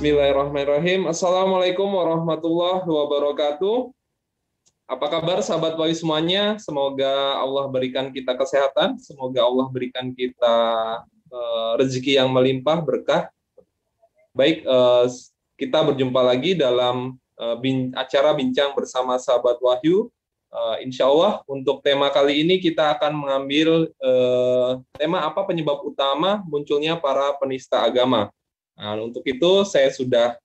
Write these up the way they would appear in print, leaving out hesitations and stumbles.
Bismillahirrahmanirrahim. Assalamualaikum warahmatullahi wabarakatuh. Apa kabar sahabat Wahyu semuanya? Semoga Allah berikan kita kesehatan, semoga Allah berikan kita rezeki yang melimpah, berkah. Baik, kita berjumpa lagi dalam acara bincang bersama sahabat Wahyu. Insya Allah untuk tema kali ini kita akan mengambil tema apa penyebab utama munculnya para penista agama. Nah, untuk itu saya sudah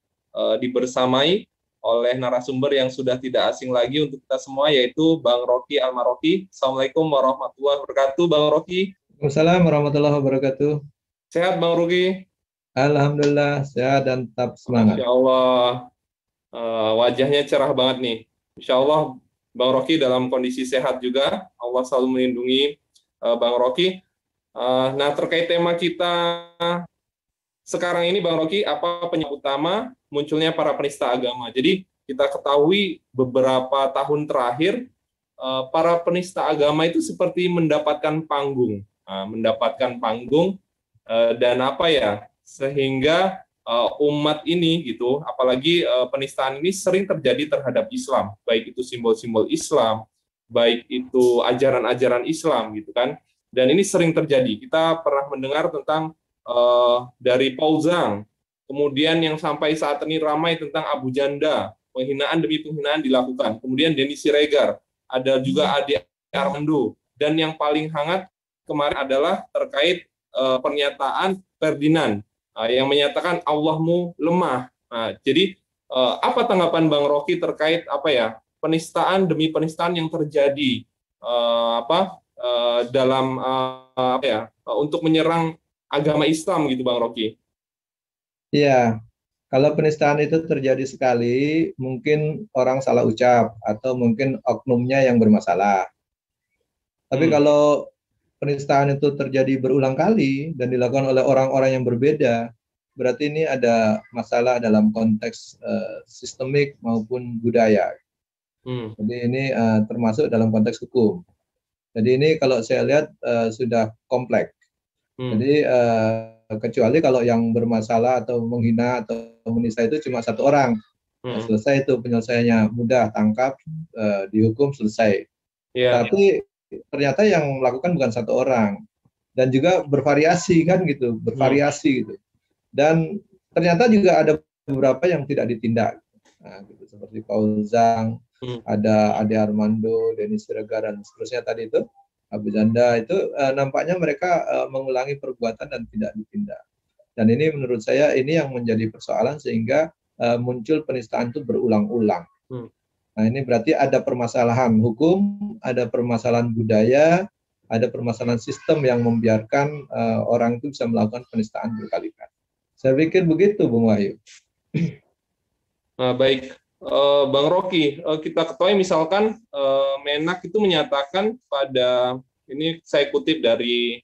dibersamai oleh narasumber yang sudah tidak asing lagi untuk kita semua, yaitu Bang Rocky Al-Maroki. Assalamualaikum warahmatullahi wabarakatuh, Bang Rocky. Waalaikumsalam warahmatullahi wabarakatuh. Sehat, Bang Rocky? Alhamdulillah, sehat dan tetap semangat. Masya Allah, wajahnya cerah banget nih. Insya Allah, Bang Rocky dalam kondisi sehat juga. Allah selalu melindungi Bang Rocky. Nah, terkait tema kita sekarang ini, Bang Rocky, apa penyebab utama munculnya para penista agama? Jadi kita ketahui beberapa tahun terakhir para penista agama itu seperti mendapatkan panggung, dan apa ya, sehingga umat ini gitu, apalagi penistaan ini sering terjadi terhadap Islam, baik itu simbol-simbol Islam, baik itu ajaran-ajaran Islam gitu kan. Dan ini sering terjadi. Kita pernah mendengar tentang dari Paul Zhang, kemudian yang sampai saat ini ramai tentang Abu Janda, penghinaan demi penghinaan dilakukan. Kemudian Denny Siregar, ada juga Ade Armando, dan yang paling hangat kemarin adalah terkait pernyataan Ferdinand yang menyatakan Allahmu lemah. Nah, jadi apa tanggapan Bang Rocky terkait penistaan demi penistaan yang terjadi dalam untuk menyerang agama Islam gitu, Bang Rocky? Iya, kalau penistaan itu terjadi sekali, mungkin orang salah ucap atau mungkin oknumnya yang bermasalah. Tapi kalau penistaan itu terjadi berulang kali dan dilakukan oleh orang-orang yang berbeda, berarti ini ada masalah dalam konteks sistemik maupun budaya. Jadi ini termasuk dalam konteks hukum. Jadi ini kalau saya lihat sudah kompleks. Jadi kecuali kalau yang bermasalah atau menghina atau menista itu cuma satu orang, selesai itu penyelesaiannya, mudah, tangkap, dihukum, selesai. Tapi ternyata yang melakukan bukan satu orang, dan juga bervariasi kan gitu, bervariasi gitu. Dan ternyata juga ada beberapa yang tidak ditindak, nah, gitu, seperti Paul Zhang, ada Ade Armando, Denny Siregar, dan seterusnya tadi itu. Abu Janda itu nampaknya mereka mengulangi perbuatan dan tidak ditindak. Dan ini menurut saya ini yang menjadi persoalan sehingga muncul penistaan itu berulang-ulang. Nah ini berarti ada permasalahan hukum, ada permasalahan budaya, ada permasalahan sistem yang membiarkan orang itu bisa melakukan penistaan berkali-kali. Saya pikir begitu, Bung Wahyu. Nah, baik. Bang Rocky, kita ketahui misalkan Menak itu menyatakan pada, ini saya kutip dari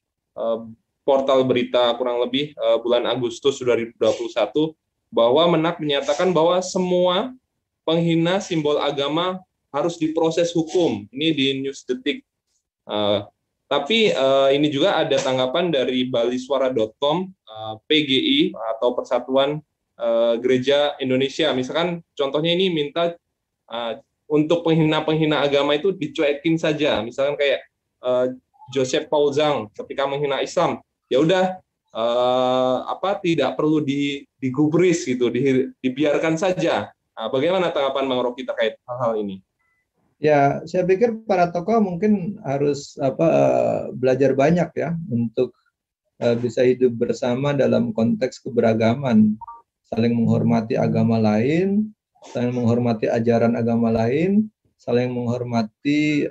portal berita kurang lebih bulan Agustus 2021, bahwa Menak menyatakan bahwa semua penghina simbol agama harus diproses hukum. Ini di News Detik. Tapi ini juga ada tanggapan dari baliswara.com, PGI atau Persatuan Gereja Indonesia, misalkan contohnya ini minta untuk penghina-penghina agama itu dicuekin saja, misalkan kayak Joseph Paul Zhang ketika menghina Islam, ya udah tidak perlu digubris gitu, dibiarkan saja. Nah, bagaimana tanggapan Bang Rocky terkait hal-hal ini? Ya, saya pikir para tokoh mungkin harus belajar banyak ya untuk bisa hidup bersama dalam konteks keberagaman, saling menghormati agama lain, saling menghormati ajaran agama lain, saling menghormati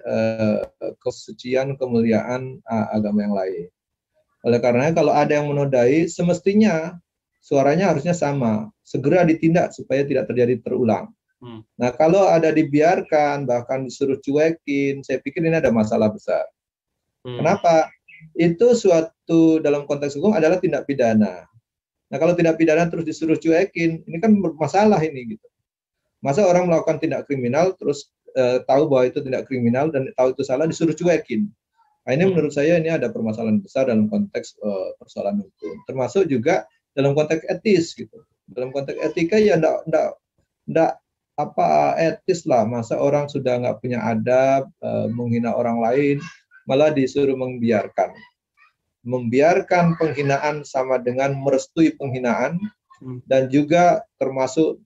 kesucian, kemuliaan agama yang lain. Oleh karenanya kalau ada yang menodai, semestinya suaranya harusnya sama, segera ditindak supaya tidak terjadi terulang. Nah kalau ada dibiarkan, bahkan disuruh cuekin, saya pikir ini ada masalah besar. Kenapa? Itu suatu dalam konteks hukum adalah tindak pidana. Nah kalau tindak pidana terus disuruh cuekin, ini kan bermasalah ini gitu. Masa orang melakukan tindak kriminal terus tahu bahwa itu tindak kriminal dan tahu itu salah disuruh cuekin. Nah ini menurut saya ini ada permasalahan besar dalam konteks persoalan hukum, termasuk juga dalam konteks etis gitu. Dalam konteks etika ya enggak apa etis lah, masa orang sudah nggak punya adab, menghina orang lain, malah disuruh membiarkan penghinaan sama dengan merestui penghinaan, dan juga termasuk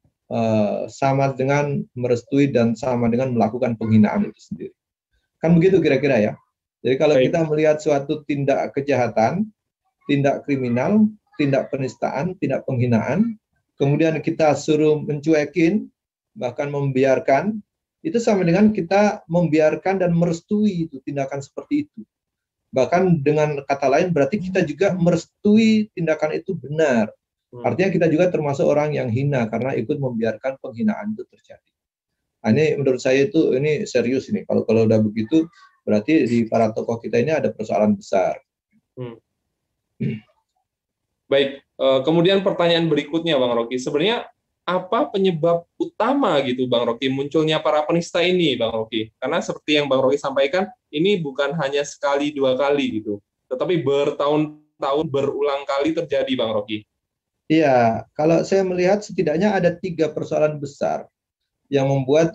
sama dengan merestui dan sama dengan melakukan penghinaan itu sendiri. Kan begitu kira-kira ya. Jadi kalau kita melihat suatu tindak kejahatan, tindak kriminal, tindak penistaan, tindak penghinaan, kemudian kita suruh mencuekin, bahkan membiarkan, itu sama dengan kita membiarkan dan merestui itu tindakan seperti itu. Bahkan dengan kata lain berarti kita juga merestui tindakan itu benar. Artinya kita juga termasuk orang yang hina karena ikut membiarkan penghinaan itu terjadi. Nah, ini menurut saya itu ini serius ini. Kalau udah begitu berarti di para tokoh kita ini ada persoalan besar. Baik, kemudian pertanyaan berikutnya Bang Rocky, sebenarnya apa penyebab utama gitu Bang Rocky munculnya para penista ini Bang Rocky? Karena seperti yang Bang Rocky sampaikan, ini bukan hanya sekali dua kali gitu, tetapi bertahun-tahun berulang kali terjadi Bang Rocky. Iya, kalau saya melihat setidaknya ada 3 persoalan besar yang membuat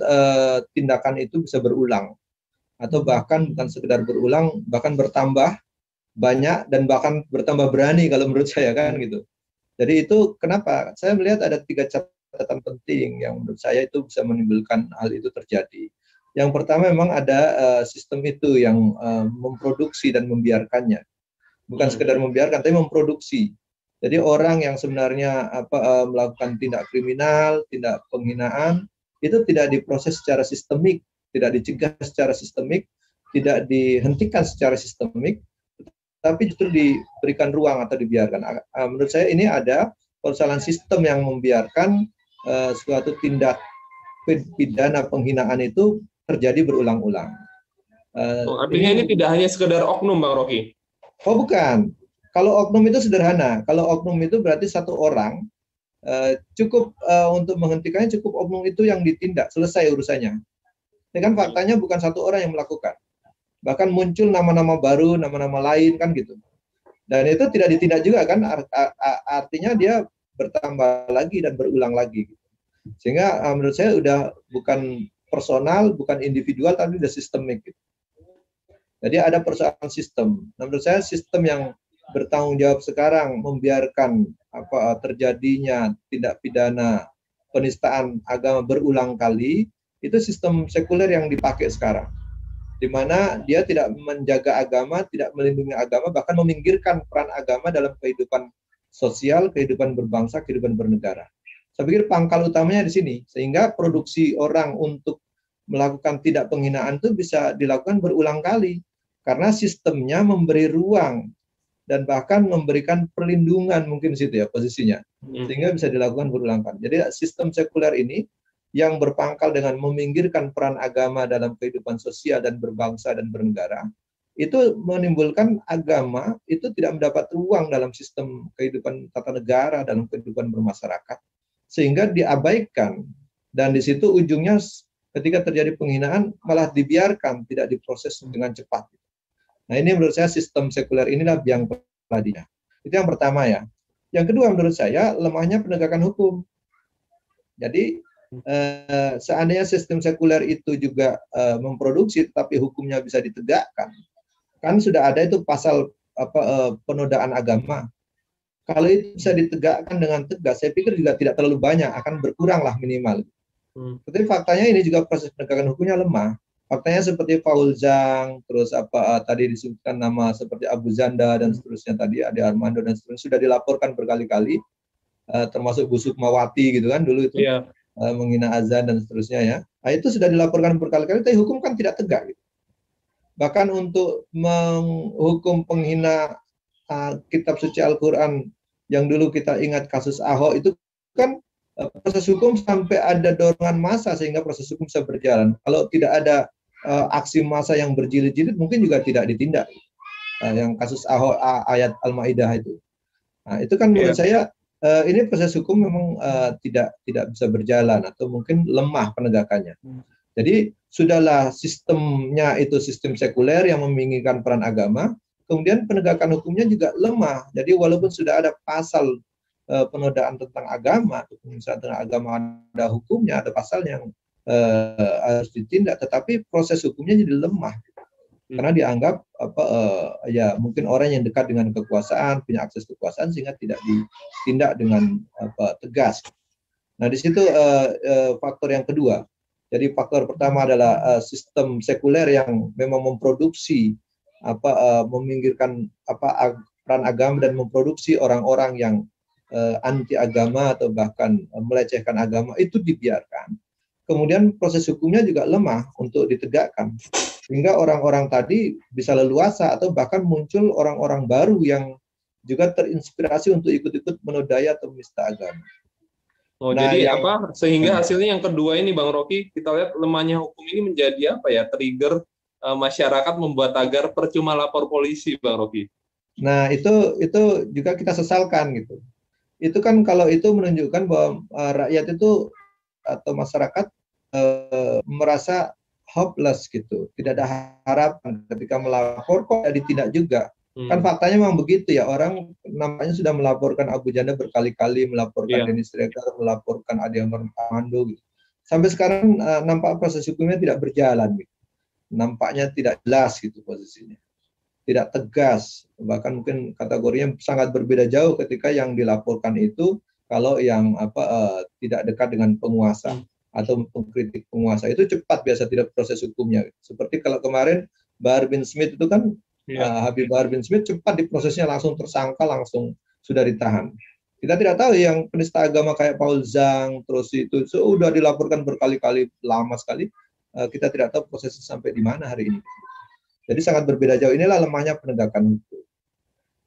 tindakan itu bisa berulang, atau bahkan bukan sekedar berulang, bahkan bertambah banyak dan bahkan bertambah berani kalau menurut saya kan gitu. Jadi itu kenapa saya melihat ada 3 catatan penting yang menurut saya itu bisa menimbulkan hal itu terjadi. Yang pertama memang ada sistem itu yang memproduksi dan membiarkannya, bukan sekedar membiarkan tapi memproduksi. Jadi orang yang sebenarnya melakukan tindak kriminal, tindak penghinaan itu tidak diproses secara sistemik, tidak dicegah secara sistemik, tidak dihentikan secara sistemik, tapi justru diberikan ruang atau dibiarkan. Menurut saya ini ada persoalan sistem yang membiarkan suatu tindak pidana penghinaan itu terjadi berulang-ulang. Artinya ini tidak hanya sekedar oknum Bang Rocky? Oh bukan. Kalau oknum itu sederhana. Kalau oknum itu berarti satu orang, cukup untuk menghentikannya cukup oknum itu yang ditindak, selesai urusannya. Ini kan faktanya bukan satu orang yang melakukan. Bahkan muncul nama-nama baru, nama-nama lain kan gitu. Dan itu tidak ditindak juga kan, artinya dia bertambah lagi dan berulang lagi. Sehingga menurut saya udah bukan personal, bukan individual, tapi udah sistemik. Gitu. Jadi ada persoalan sistem. Nah, menurut saya sistem yang bertanggung jawab sekarang membiarkan terjadinya tindak pidana penistaan agama berulang kali, itu sistem sekuler yang dipakai sekarang. Di mana dia tidak menjaga agama, tidak melindungi agama, bahkan meminggirkan peran agama dalam kehidupan sosial, kehidupan berbangsa, kehidupan bernegara. Saya pikir pangkal utamanya di sini, sehingga produksi orang untuk melakukan tindak penghinaan itu bisa dilakukan berulang kali, karena sistemnya memberi ruang dan bahkan memberikan perlindungan mungkin di situ ya posisinya, sehingga bisa dilakukan berulang kali. Jadi sistem sekuler ini yang berpangkal dengan meminggirkan peran agama dalam kehidupan sosial dan berbangsa dan bernegara, itu menimbulkan agama itu tidak mendapat ruang dalam sistem kehidupan tata negara, dalam kehidupan bermasyarakat, sehingga diabaikan. Dan di situ ujungnya ketika terjadi penghinaan malah dibiarkan, tidak diproses dengan cepat. Nah ini menurut saya sistem sekuler inilah biang keladinya. Itu yang pertama ya. Yang kedua menurut saya lemahnya penegakan hukum. Jadi seandainya sistem sekuler itu juga memproduksi tapi hukumnya bisa ditegakkan, kan sudah ada itu pasal penodaan agama. Kalau itu bisa ditegakkan dengan tegas, saya pikir juga tidak terlalu banyak, akan berkurang lah minimal. Tapi faktanya ini juga proses penegakan hukumnya lemah. Faktanya seperti Paul Zhang, terus tadi disebutkan nama seperti Abu Zanda dan seterusnya tadi, Ade Armando dan seterusnya sudah dilaporkan berkali-kali, termasuk Bu Sukmawati gitu kan dulu itu menghina azan dan seterusnya ya. Nah, itu sudah dilaporkan berkali-kali, tapi hukum kan tidak tegak. Gitu. Bahkan untuk menghukum penghina kitab suci Al-Quran yang dulu kita ingat kasus Ahok itu kan proses hukum sampai ada dorongan massa sehingga proses hukum bisa berjalan. Kalau tidak ada aksi massa yang berjilid-jilid mungkin juga tidak ditindak. Yang kasus Ahok ayat Al-Maidah itu. Nah, itu kan menurut saya ini proses hukum memang tidak bisa berjalan atau mungkin lemah penegakannya. Jadi sudahlah sistemnya itu sistem sekuler yang menginginkan peran agama, kemudian penegakan hukumnya juga lemah. Jadi walaupun sudah ada pasal penodaan tentang agama atau penistaan tentang agama ada hukumnya, ada pasal yang harus ditindak, tetapi proses hukumnya jadi lemah karena dianggap ya mungkin orang yang dekat dengan kekuasaan, punya akses kekuasaan sehingga tidak ditindak dengan tegas. Nah, di situ faktor yang kedua. Jadi faktor pertama adalah sistem sekuler yang memang memproduksi meminggirkan peran agama dan memproduksi orang-orang yang anti agama atau bahkan melecehkan agama itu dibiarkan. Kemudian proses hukumnya juga lemah untuk ditegakkan. Sehingga orang-orang tadi bisa leluasa atau bahkan muncul orang-orang baru yang juga terinspirasi untuk ikut-ikut menodai atau menista agama. Oh, nah, jadi sehingga hasilnya yang kedua ini Bang Rocky, kita lihat lemahnya hukum ini menjadi trigger masyarakat membuat tagar percuma lapor polisi, Bang Rocky. Nah, itu juga kita sesalkan gitu. Itu kan kalau itu menunjukkan bahwa rakyat itu atau masyarakat merasa hopeless gitu, tidak ada harapan ketika melapor kok ditindak juga. Kan faktanya memang begitu ya, orang nampaknya sudah melaporkan Abu Janda berkali-kali, melaporkan Denny Sregar, melaporkan Ade Armando gitu. Sampai sekarang nampak proses hukumnya tidak berjalan gitu. Nampaknya tidak jelas gitu posisinya. Tidak tegas, bahkan mungkin kategorinya sangat berbeda jauh ketika yang dilaporkan itu kalau yang tidak dekat dengan penguasa atau pengkritik penguasa itu cepat biasa tidak proses hukumnya. Seperti kalau kemarin Bahar bin Smith itu kan Habib Bahar bin Smith cepat diprosesnya, langsung tersangka, langsung sudah ditahan. Kita tidak tahu yang penista agama kayak Paul Zhang terus itu sudah dilaporkan berkali-kali, lama sekali. Kita tidak tahu prosesnya sampai di mana hari ini. Jadi sangat berbeda jauh. Inilah lemahnya penegakan hukum.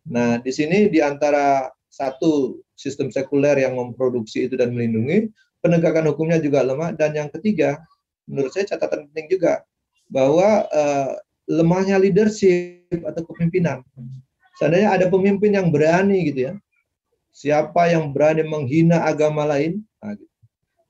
Nah, di sini di antara satu sistem sekuler yang memproduksi itu dan melindungi, penegakan hukumnya juga lemah, dan yang ketiga, menurut saya catatan penting juga bahwa lemahnya leadership atau kepemimpinan. Seandainya ada pemimpin yang berani gitu ya, siapa yang berani menghina agama lain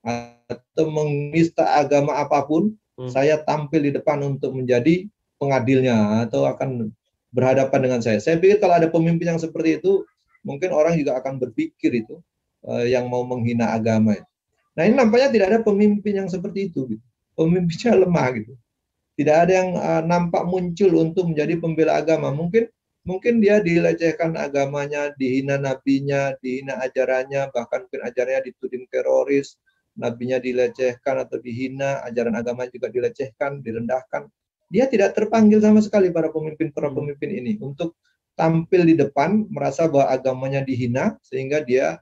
atau menista agama apapun, saya tampil di depan untuk menjadi pengadilnya atau akan berhadapan dengan saya. Saya pikir kalau ada pemimpin yang seperti itu, mungkin orang juga akan berpikir itu yang mau menghina agama. Nah, ini nampaknya tidak ada pemimpin yang seperti itu. Gitu. Pemimpinnya lemah gitu. Tidak ada yang nampak muncul untuk menjadi pembela agama. Mungkin dia dilecehkan agamanya, dihina nabinya, dihina ajarannya, bahkan mungkin ajarannya dituding teroris, nabinya dilecehkan atau dihina, ajaran agama juga dilecehkan, direndahkan. Dia tidak terpanggil sama sekali para pemimpin ini untuk tampil di depan, merasa bahwa agamanya dihina, sehingga dia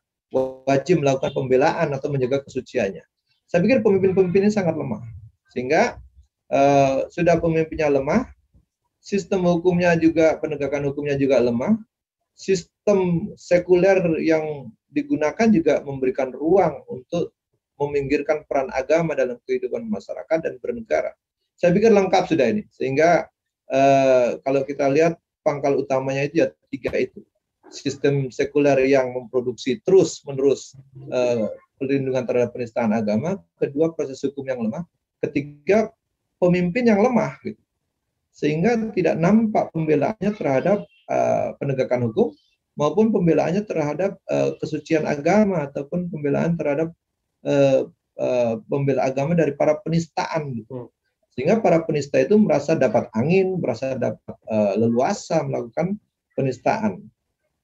wajib melakukan pembelaan atau menjaga kesuciannya. Saya pikir pemimpin-pemimpin ini sangat lemah. Sehingga sudah pemimpinnya lemah, sistem hukumnya juga, penegakan hukumnya juga lemah, sistem sekuler yang digunakan juga memberikan ruang untuk meminggirkan peran agama dalam kehidupan masyarakat dan bernegara. Saya pikir lengkap sudah ini. Sehingga kalau kita lihat pangkal utamanya itu ya tiga itu. Sistem sekuler yang memproduksi terus-menerus perlindungan terhadap penistaan agama, kedua proses hukum yang lemah, ketiga pemimpin yang lemah, gitu. Sehingga tidak nampak pembelaannya terhadap penegakan hukum maupun pembelaannya terhadap kesucian agama ataupun pembelaan terhadap pembela agama dari para penistaan, gitu. Sehingga para penista itu merasa dapat angin, merasa dapat leluasa melakukan penistaan.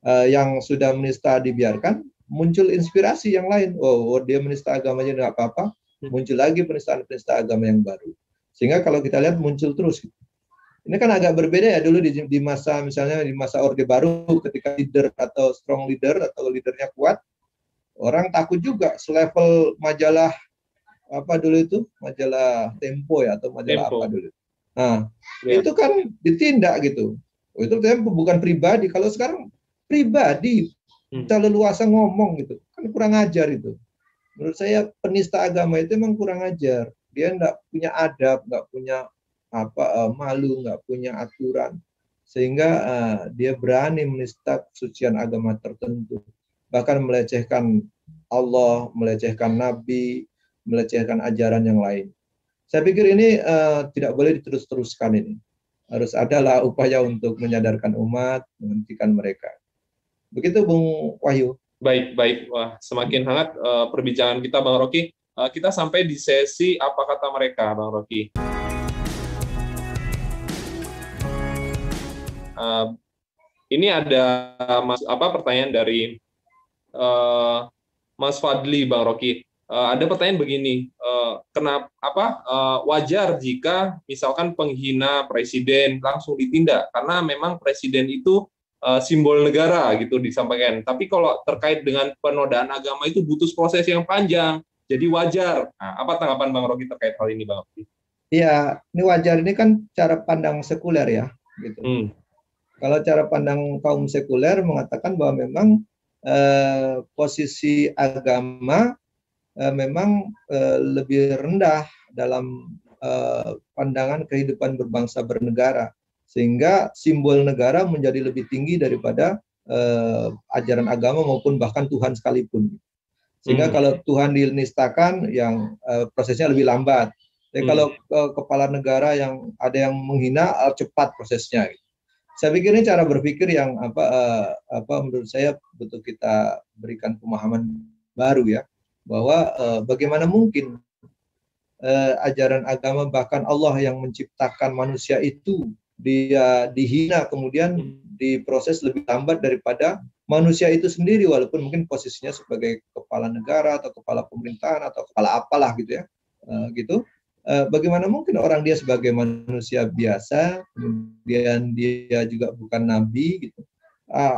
Yang sudah menista dibiarkan, muncul inspirasi yang lain. Oh, dia menista agamanya nggak apa-apa, muncul lagi penistaan-penistaan agama yang baru. Sehingga kalau kita lihat muncul terus. Ini kan agak berbeda ya dulu di masa, misalnya di masa Orde Baru, ketika leader atau strong leader atau leadernya kuat, orang takut juga. Selevel majalah apa dulu itu, majalah Tempo ya atau majalah Tempo. Apa dulu. Nah, itu kan ditindak gitu. Itu Tempo bukan pribadi. Kalau sekarang pribadi kita leluasa ngomong gitu, kan kurang ajar itu. Menurut saya penista agama itu memang kurang ajar. Dia enggak punya adab, enggak punya malu, enggak punya aturan, sehingga dia berani menista kesucian agama tertentu, bahkan melecehkan Allah, melecehkan Nabi, melecehkan ajaran yang lain. Saya pikir ini tidak boleh diterus-teruskan ini. Harus adalah upaya untuk menyadarkan umat, menghentikan mereka. Begitu Bung Wahyu. Baik, baik. Wah, semakin hangat perbincangan kita, Bang Rocky. Kita sampai di sesi apa kata mereka, Bang Rocky. Ini ada pertanyaan dari Mas Fadli, Bang Rocky. Ada pertanyaan begini, wajar jika misalkan penghina presiden langsung ditindak karena memang presiden itu simbol negara gitu disampaikan. Tapi kalau terkait dengan penodaan agama itu butuh proses yang panjang, jadi wajar. Nah, apa tanggapan Bang Rocky terkait hal ini, Bang Rocky? Iya, ini wajar, ini kan cara pandang sekuler ya, gitu. Kalau cara pandang kaum sekuler mengatakan bahwa memang posisi agama memang lebih rendah dalam pandangan kehidupan berbangsa bernegara, sehingga simbol negara menjadi lebih tinggi daripada ajaran agama maupun bahkan Tuhan sekalipun. Sehingga kalau Tuhan dinistakan, yang prosesnya lebih lambat. Jadi kalau kepala negara yang ada yang menghina, cepat prosesnya. Saya pikir ini cara berpikir yang menurut saya betul kita berikan pemahaman baru ya, bahwa bagaimana mungkin ajaran agama, bahkan Allah yang menciptakan manusia itu, dia dihina kemudian diproses lebih lambat daripada manusia itu sendiri, walaupun mungkin posisinya sebagai kepala negara atau kepala pemerintahan atau kepala apalah gitu ya, gitu. Bagaimana mungkin orang dia sebagai manusia biasa, kemudian dia juga bukan nabi gitu.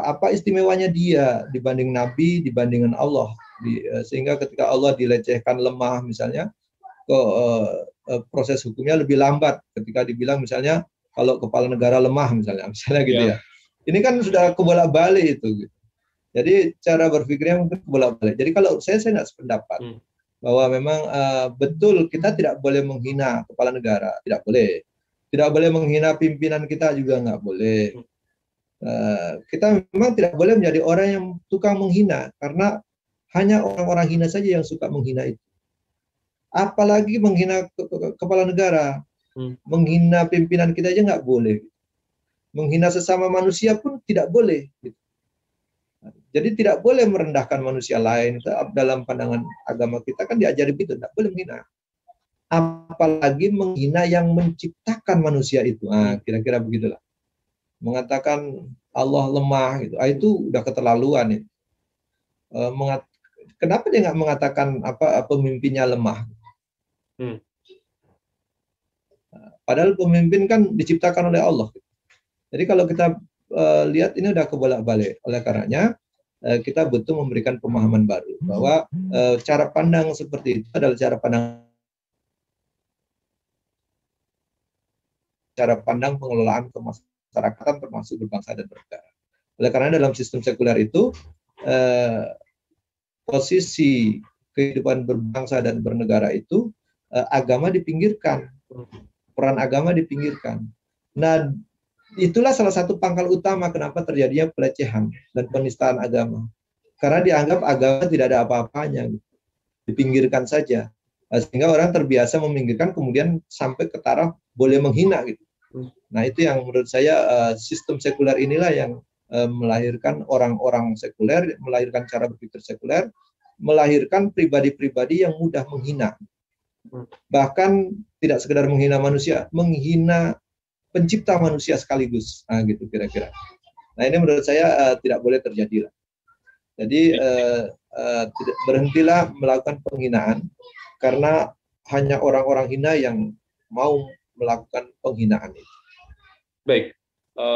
Apa istimewanya dia dibanding nabi, dibandingkan Allah? Sehingga ketika Allah dilecehkan lemah misalnya, proses hukumnya lebih lambat ketika dibilang misalnya kalau kepala negara lemah misalnya gitu ya. Ini kan sudah kebolak-balik itu gitu. Jadi cara berpikirnya mungkin kebolak-balik. Jadi kalau saya tidak sependapat bahwa memang betul kita tidak boleh menghina kepala negara, tidak boleh. Tidak boleh menghina pimpinan kita juga nggak boleh. Kita memang tidak boleh menjadi orang yang tukang menghina, karena hanya orang-orang hina saja yang suka menghina itu. Apalagi menghina kepala negara, menghina pimpinan kita aja nggak boleh. Menghina sesama manusia pun tidak boleh. Jadi tidak boleh merendahkan manusia lain. Dalam pandangan agama kita kan diajari begitu, tidak boleh menghina. Apalagi menghina yang menciptakan manusia itu. Kira-kira begitulah. Mengatakan Allah lemah gitu. Itu udah keterlaluan itu. Kenapa dia nggak mengatakan pemimpinnya lemah? Padahal pemimpin kan diciptakan oleh Allah. Jadi kalau kita lihat ini udah kebolak-balik. Oleh karenanya kita butuh memberikan pemahaman baru bahwa cara pandang seperti itu adalah cara pandang pengelolaan kemasyarakatan termasuk berbangsa dan bernegara. Oleh karena dalam sistem sekuler itu posisi kehidupan berbangsa dan bernegara itu agama dipinggirkan, peran agama dipinggirkan. Nah, itulah salah satu pangkal utama kenapa terjadinya pelecehan dan penistaan agama. Karena dianggap agama tidak ada apa-apanya, dipinggirkan saja. Sehingga orang terbiasa meminggirkan, kemudian sampai ke taraf boleh menghina gitu. Nah, itu yang menurut saya sistem sekuler inilah yang melahirkan orang-orang sekuler, melahirkan cara berpikir sekuler, melahirkan pribadi-pribadi yang mudah menghina. Bahkan tidak sekedar menghina manusia, menghina pencipta manusia sekaligus, gitu kira-kira. Nah, ini menurut saya tidak boleh terjadi. Jadi berhentilah melakukan penghinaan, karena hanya orang-orang hina yang mau melakukan penghinaan itu. Baik,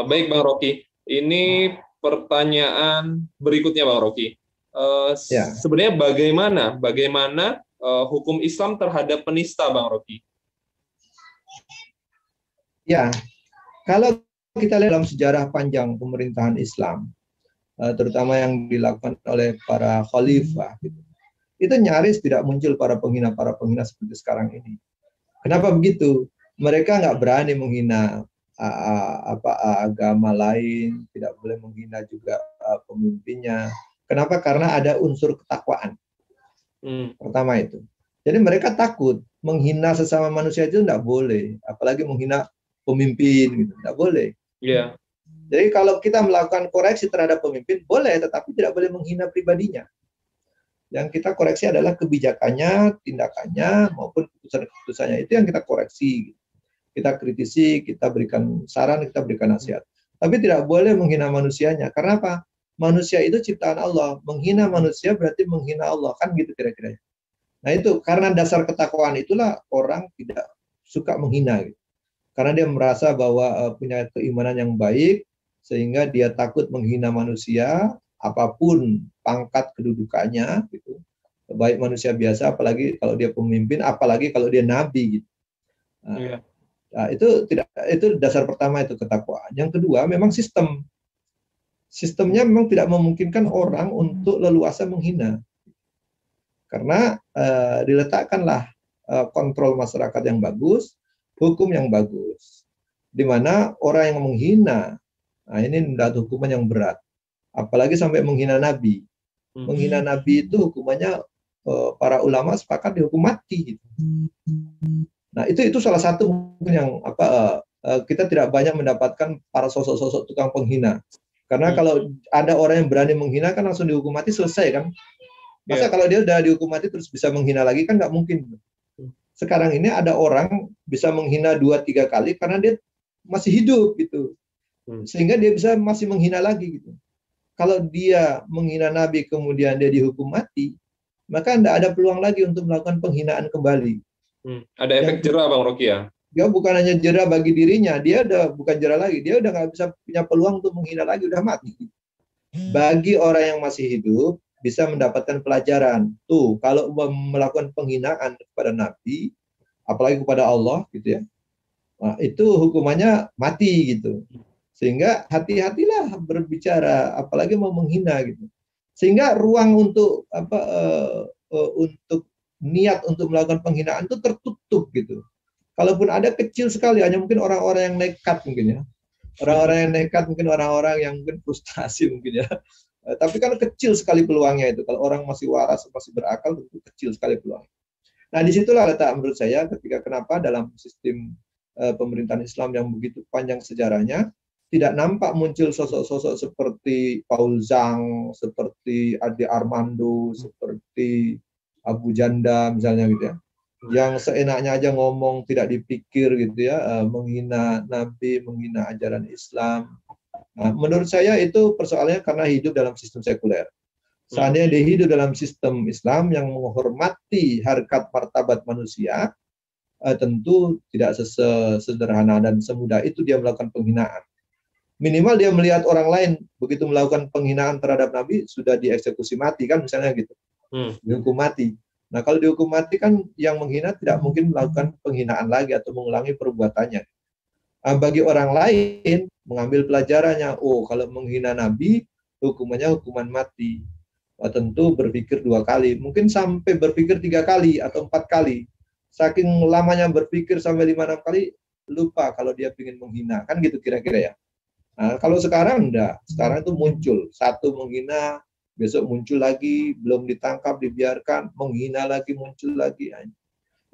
baik Bang Rocky. Ini pertanyaan berikutnya, Bang Rocky. Sebenarnya bagaimana hukum Islam terhadap penista, Bang Rocky? Ya, kalau kita lihat dalam sejarah panjang pemerintahan Islam, terutama yang dilakukan oleh para khalifah, itu nyaris tidak muncul para penghina seperti sekarang ini. Kenapa begitu? Mereka nggak berani menghina agama lain, tidak boleh menghina juga pemimpinnya. Kenapa? Karena ada unsur ketakwaan. Pertama itu. Jadi mereka takut menghina sesama manusia itu tidak boleh, apalagi menghina pemimpin gitu, tidak boleh. Jadi kalau kita melakukan koreksi terhadap pemimpin boleh, tetapi tidak boleh menghina pribadinya. Yang kita koreksi adalah kebijakannya, tindakannya, maupun keputusan-keputusannya. Itu yang kita koreksi. Kita kritisi, kita berikan saran, kita berikan nasihat. Tapi tidak boleh menghina manusianya. Karena apa? Manusia itu ciptaan Allah. Menghina manusia berarti menghina Allah. Kan gitu kira-kira. Nah itu, karena dasar ketakwaan itulah orang tidak suka menghina. Gitu. Karena dia merasa bahwa punya keimanan yang baik, sehingga dia takut menghina manusia, apapun pangkat kedudukannya, gitu. Baik manusia biasa, apalagi kalau dia pemimpin, apalagi kalau dia nabi, gitu. Nah, itu dasar pertama, itu ketakwaan. Yang kedua, memang sistemnya memang tidak memungkinkan orang untuk leluasa menghina, karena diletakkanlah kontrol masyarakat yang bagus, hukum yang bagus, di mana orang yang menghina, nah ini mendapat hukuman yang berat. Apalagi sampai menghina Nabi. Menghina Nabi itu hukumannya para ulama sepakat dihukum mati. Gitu. Nah itu salah satu mungkin yang kita tidak banyak mendapatkan para sosok-sosok tukang penghina. Karena kalau ada orang yang berani menghina kan langsung dihukum mati, selesai kan. Masa kalau dia udah dihukum mati terus bisa menghina lagi kan nggak mungkin. Sekarang ini ada orang bisa menghina 2-3 kali karena dia masih hidup gitu. Sehingga dia bisa masih menghina lagi gitu. Kalau dia menghina Nabi kemudian dia dihukum mati, maka tidak ada peluang lagi untuk melakukan penghinaan kembali. Ada efek jerah Bang Rocky ya? Dia bukan hanya jerah bagi dirinya, dia udah bukan jerah lagi, dia udah nggak bisa punya peluang untuk menghina lagi, udah mati. Bagi orang yang masih hidup, bisa mendapatkan pelajaran. Tuh, kalau melakukan penghinaan kepada Nabi, apalagi kepada Allah, gitu ya, nah, itu hukumannya mati gitu. Sehingga hati-hatilah berbicara, apalagi mau menghina gitu. Sehingga ruang untuk untuk niat untuk melakukan penghinaan itu tertutup gitu. Kalaupun ada kecil sekali, hanya mungkin orang-orang yang nekat mungkin ya. Orang-orang yang nekat, mungkin orang-orang yang mungkin frustasi mungkin ya. Tapi kan kecil sekali peluangnya itu. Kalau orang masih waras, masih berakal, tentu kecil sekali peluangnya. Nah disitulah letak menurut saya ketika kenapa dalam sistem pemerintahan Islam yang begitu panjang sejarahnya, tidak nampak muncul sosok-sosok seperti Paul Zhang, seperti Ade Armando, seperti Abu Janda misalnya gitu ya, yang seenaknya aja ngomong tidak dipikir gitu ya, menghina Nabi, menghina ajaran Islam. Nah, menurut saya itu persoalannya karena hidup dalam sistem sekuler. Seandainya dia hidup dalam sistem Islam yang menghormati harkat martabat manusia, tentu tidak sesederhana dan semudah itu dia melakukan penghinaan. Minimal dia melihat orang lain begitu melakukan penghinaan terhadap Nabi sudah dieksekusi mati kan misalnya gitu, dihukum mati. Nah kalau dihukum mati kan yang menghina tidak mungkin melakukan penghinaan lagi atau mengulangi perbuatannya. Nah, bagi orang lain mengambil pelajarannya, oh kalau menghina Nabi hukumannya hukuman mati. Nah, tentu berpikir 2 kali, mungkin sampai berpikir 3 kali atau 4 kali. Saking lamanya berpikir sampai 5-6 kali lupa kalau dia ingin menghina kan gitu kira-kira ya. Nah, kalau sekarang enggak, sekarang itu muncul, satu menghina, besok muncul lagi, belum ditangkap, dibiarkan, menghina lagi, muncul lagi.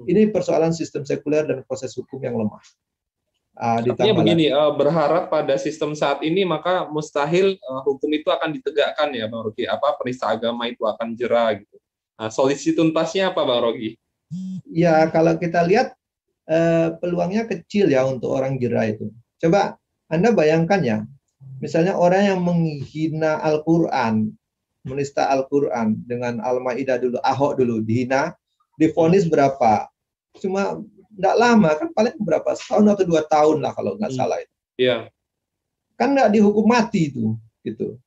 Ini persoalan sistem sekuler dan proses hukum yang lemah. Artinya begini, berharap pada sistem saat ini, maka mustahil hukum itu akan ditegakkan ya Bang Rocky, penista agama itu akan jera gitu. Nah, solusi tuntasnya apa Bang Rocky? Ya, kalau kita lihat peluangnya kecil ya untuk orang jera itu. Coba Anda bayangkan ya, misalnya orang yang menghina Al-Quran, menista Al-Quran dengan Al-Ma'idah dulu, Ahok dulu, dihina, divonis berapa? Cuma nggak lama, kan paling berapa? Setahun atau 2 tahun lah kalau nggak salah itu. Iya. Kan nggak dihukum mati itu, gitu.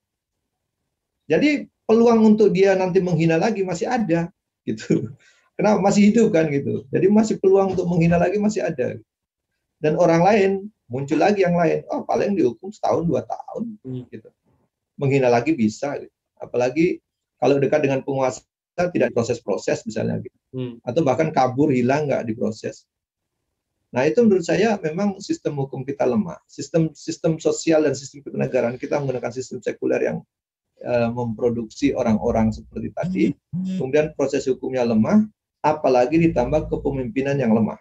Jadi peluang untuk dia nanti menghina lagi masih ada, gitu. Kenapa masih hidup kan gitu. Jadi masih peluang untuk menghina lagi masih ada. Dan orang lain muncul lagi yang lain, oh paling dihukum setahun 2 tahun gitu. Menghina lagi bisa gitu. Apalagi kalau dekat dengan penguasa tidak proses-proses misalnya gitu. Atau bahkan kabur, hilang, nggak diproses. Nah itu menurut saya memang sistem hukum kita lemah. Sistem sosial dan sistem kenegaraan kita menggunakan sistem sekuler yang memproduksi orang-orang seperti tadi. Kemudian proses hukumnya lemah, apalagi ditambah kepemimpinan yang lemah.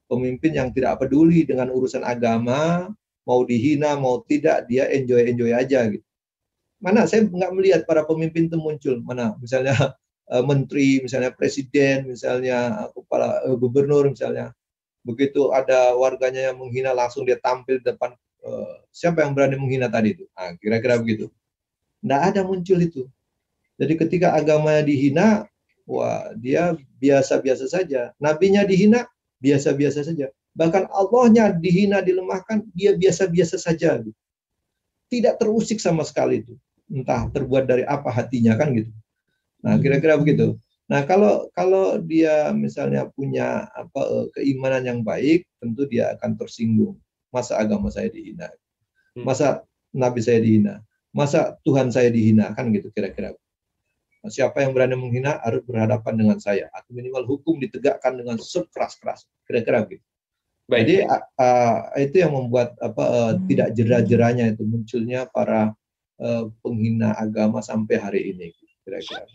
Pemimpin yang tidak peduli dengan urusan agama, mau dihina, mau tidak, dia enjoy aja gitu. Mana saya nggak melihat para pemimpin itu muncul, mana misalnya menteri, misalnya presiden, misalnya kepala gubernur, misalnya begitu ada warganya yang menghina langsung dia tampil di depan, siapa yang berani menghina tadi itu, nah, kira-kira begitu. Nggak ada muncul itu. Jadi ketika agamanya dihina, wah dia biasa-biasa saja. Nabinya dihina, biasa-biasa saja. Bahkan Allahnya dihina, dilemahkan, dia biasa-biasa saja. Tidak terusik sama sekali itu. Entah terbuat dari apa hatinya kan gitu. Nah kira-kira begitu. Nah kalau dia misalnya punya keimanan yang baik, tentu dia akan tersinggung. Masa agama saya dihina? Masa Nabi saya dihina? Masa Tuhan saya dihina? Kan gitu kira-kira. Siapa yang berani menghina harus berhadapan dengan saya, atau minimal hukum ditegakkan dengan sekeras-keras, kira-kira gitu. Baik. Jadi itu yang membuat tidak jera-jeranya itu munculnya para penghina agama sampai hari ini, kira-kira.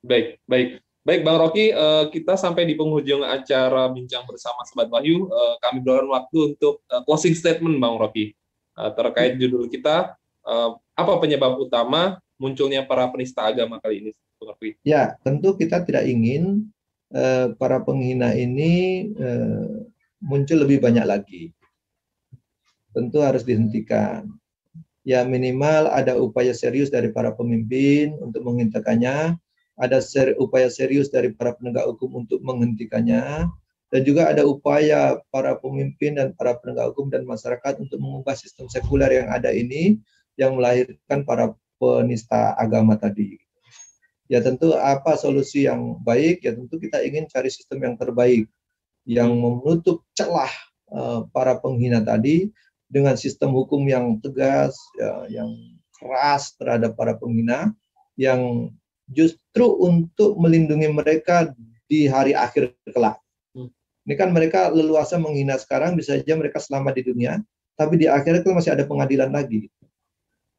Baik, Bang Rocky, kita sampai di penghujung acara bincang bersama Sobat Wahyu. Kami berikan waktu untuk closing statement, Bang Rocky, terkait judul kita, apa penyebab utama munculnya para penista agama kali ini, Bang Rocky? Ya, tentu kita tidak ingin para penghina ini muncul lebih banyak lagi. Tentu harus dihentikan. Ya minimal ada upaya serius dari para pemimpin untuk menghentikannya, ada upaya serius dari para penegak hukum untuk menghentikannya, dan juga ada upaya para pemimpin dan para penegak hukum dan masyarakat untuk mengubah sistem sekuler yang ada ini, yang melahirkan para penista agama tadi. Ya tentu apa solusi yang baik, ya tentu kita ingin cari sistem yang terbaik, yang menutup celah para penghina tadi, dengan sistem hukum yang tegas, ya, yang keras terhadap para penghina, yang justru untuk melindungi mereka di hari akhir kelak. Ini kan mereka leluasa menghina sekarang, bisa saja mereka selamat di dunia, tapi di akhirat itu masih ada pengadilan lagi.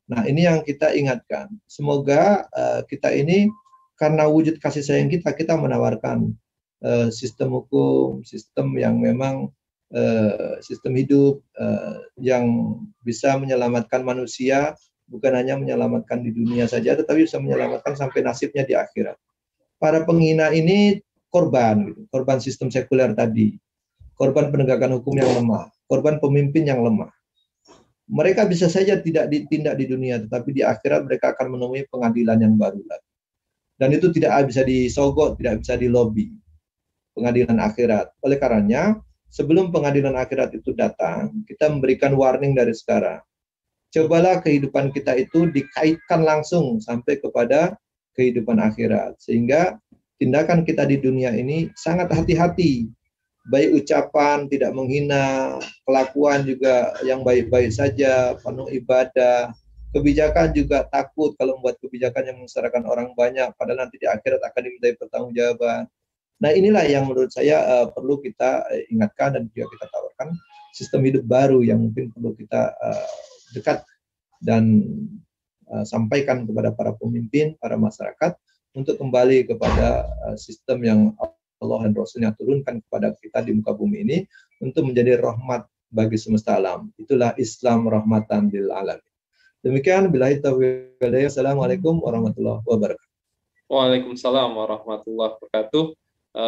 Nah ini yang kita ingatkan. Semoga kita ini, karena wujud kasih sayang kita menawarkan sistem hukum, sistem yang memang sistem hidup yang bisa menyelamatkan manusia, bukan hanya menyelamatkan di dunia saja, tetapi bisa menyelamatkan sampai nasibnya di akhirat. Para penghina ini korban, korban sistem sekuler tadi, korban penegakan hukum yang lemah, korban pemimpin yang lemah. Mereka bisa saja tidak ditindak di dunia, tetapi di akhirat mereka akan menemui pengadilan yang baru lagi. Dan itu tidak bisa disogok, tidak bisa dilobi, pengadilan akhirat. Oleh karenanya, sebelum pengadilan akhirat itu datang, kita memberikan warning dari sekarang. Cobalah kehidupan kita itu dikaitkan langsung sampai kepada kehidupan akhirat. Sehingga tindakan kita di dunia ini sangat hati-hati. Baik ucapan, tidak menghina, kelakuan juga yang baik-baik saja, penuh ibadah. Kebijakan juga takut kalau membuat kebijakan yang menyengsarakan orang banyak, padahal nanti di akhirat akan dimintai pertanggungjawaban. Nah inilah yang menurut saya perlu kita ingatkan dan juga kita tawarkan sistem hidup baru yang mungkin perlu kita dekat dan sampaikan kepada para pemimpin, para masyarakat untuk kembali kepada sistem yang Allah dan Rasulnya turunkan kepada kita di muka bumi ini untuk menjadi rahmat bagi semesta alam. Itulah Islam rahmatan lil alamin. Demikian, billahi taufiq wal hidayah. Assalamualaikum warahmatullahi wabarakatuh. Waalaikumsalam warahmatullahi wabarakatuh.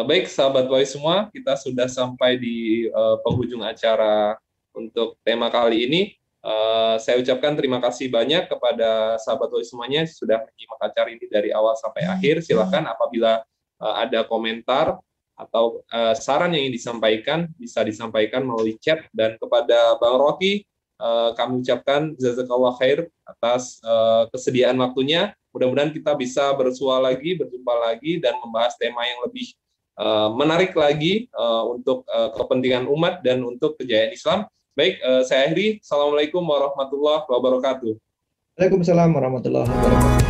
Baik sahabat Wahyu semua, kita sudah sampai di penghujung acara untuk tema kali ini. Saya ucapkan terima kasih banyak kepada sahabat Wahyu semuanya sudah menyimak acara ini dari awal sampai akhir. Silakan apabila ada komentar atau saran yang ingin disampaikan, bisa disampaikan melalui chat. Dan kepada Bang Rocky, kami ucapkan jazakallah khair atas kesediaan waktunya. Mudah-mudahan kita bisa bersua lagi, berjumpa lagi, dan membahas tema yang lebih menarik lagi untuk kepentingan umat dan untuk kejayaan Islam. Baik, saya akhiri. Assalamualaikum warahmatullahi wabarakatuh. Waalaikumsalam warahmatullahi wabarakatuh.